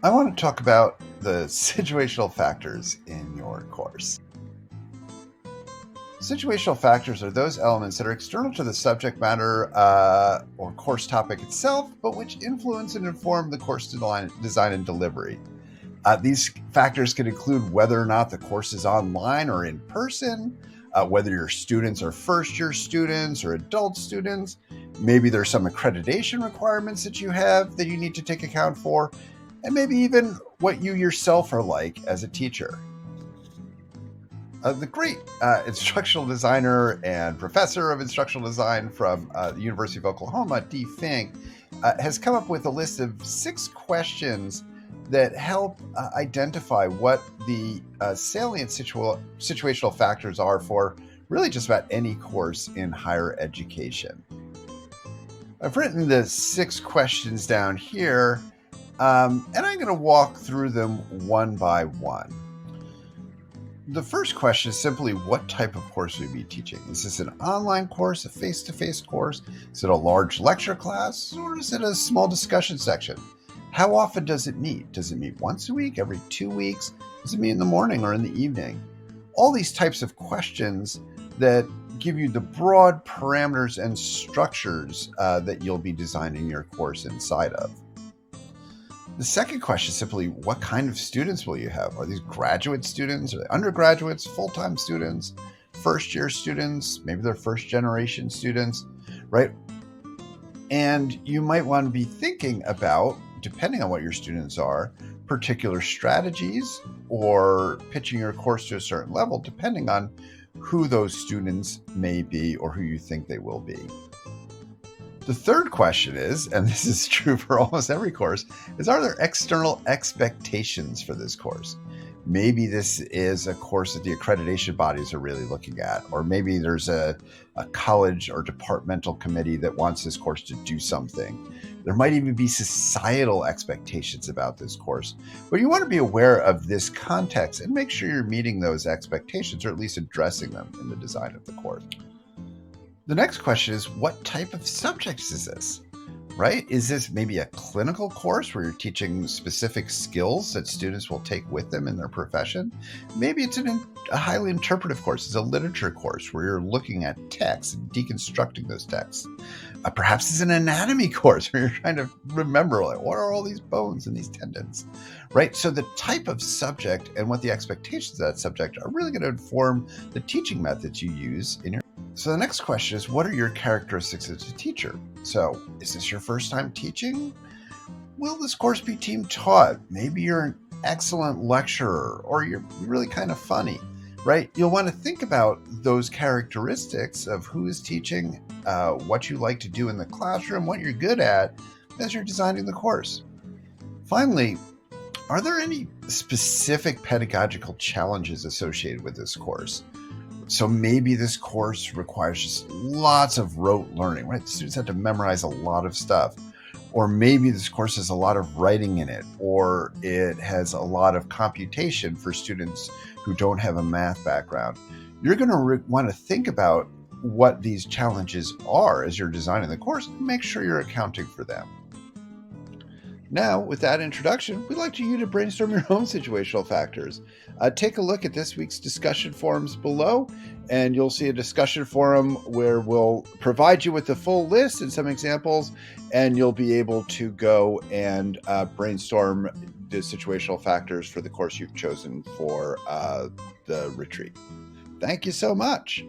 I want to talk about the situational factors in your course. Situational factors are those elements that are external to the subject matter or course topic itself, but which influence and inform the course design and delivery. These factors can include whether or not the course is online or in person, whether your students are first year students or adult students. Maybe there's some accreditation requirements that you have that you need to take account for, and maybe even what you yourself are like as a teacher. The great instructional designer and professor of instructional design from the University of Oklahoma, Dee Fink, has come up with a list of 6 questions that help identify what the salient situational factors are for really just about any course in higher education. I've written the 6 questions down here, and I'm going to walk through them one by one. The first question is simply, what type of course will you be teaching? Is this an online course, a face-to-face course? Is it a large lecture class, or is it a small discussion section? How often does it meet? Does it meet once a week, every 2 weeks? Does it meet in the morning or in the evening? All these types of questions that give you the broad parameters and structures that you'll be designing your course inside of. The second question is simply, what kind of students will you have? Are these graduate students? Are they undergraduates, full-time students, first-year students? Maybe they're first-generation students, right? And you might want to be thinking about, depending on what your students are, particular strategies or pitching your course to a certain level, depending on who those students may be or who you think they will be. The third question is, and this is true for almost every course, is, are there external expectations for this course? Maybe this is a course that the accreditation bodies are really looking at, or maybe there's a college or departmental committee that wants this course to do something. There might even be societal expectations about this course, but you want to be aware of this context and make sure you're meeting those expectations, or at least addressing them in the design of the course. The next question is, what type of subjects is this? Right? Is this maybe a clinical course where you're teaching specific skills that students will take with them in their profession? Maybe it's a highly interpretive course. It's a literature course where you're looking at texts and deconstructing those texts. Perhaps it's an anatomy course where you're trying to remember, like, what are all these bones and these tendons, right? So the type of subject and what the expectations of that subject are really going to inform the teaching methods you use in your. So the next question is, what are your characteristics as a teacher? So is this your first time teaching? Will this course be team taught? Maybe you're an excellent lecturer, or you're really kind of funny, right? You'll want to think about those characteristics of who is teaching, what you like to do in the classroom, what you're good at as you're designing the course. Finally, are there any specific pedagogical challenges associated with this course? So maybe this course requires just lots of rote learning, right? The students have to memorize a lot of stuff. Or maybe this course has a lot of writing in it, or it has a lot of computation for students who don't have a math background. You're going to want to think about what these challenges are as you're designing the course and make sure you're accounting for them. Now, with that introduction, we'd like you to brainstorm your own situational factors. Take a look at this week's discussion forums below, and you'll see a discussion forum where we'll provide you with the full list and some examples, and you'll be able to go and brainstorm the situational factors for the course you've chosen for the retreat. Thank you so much.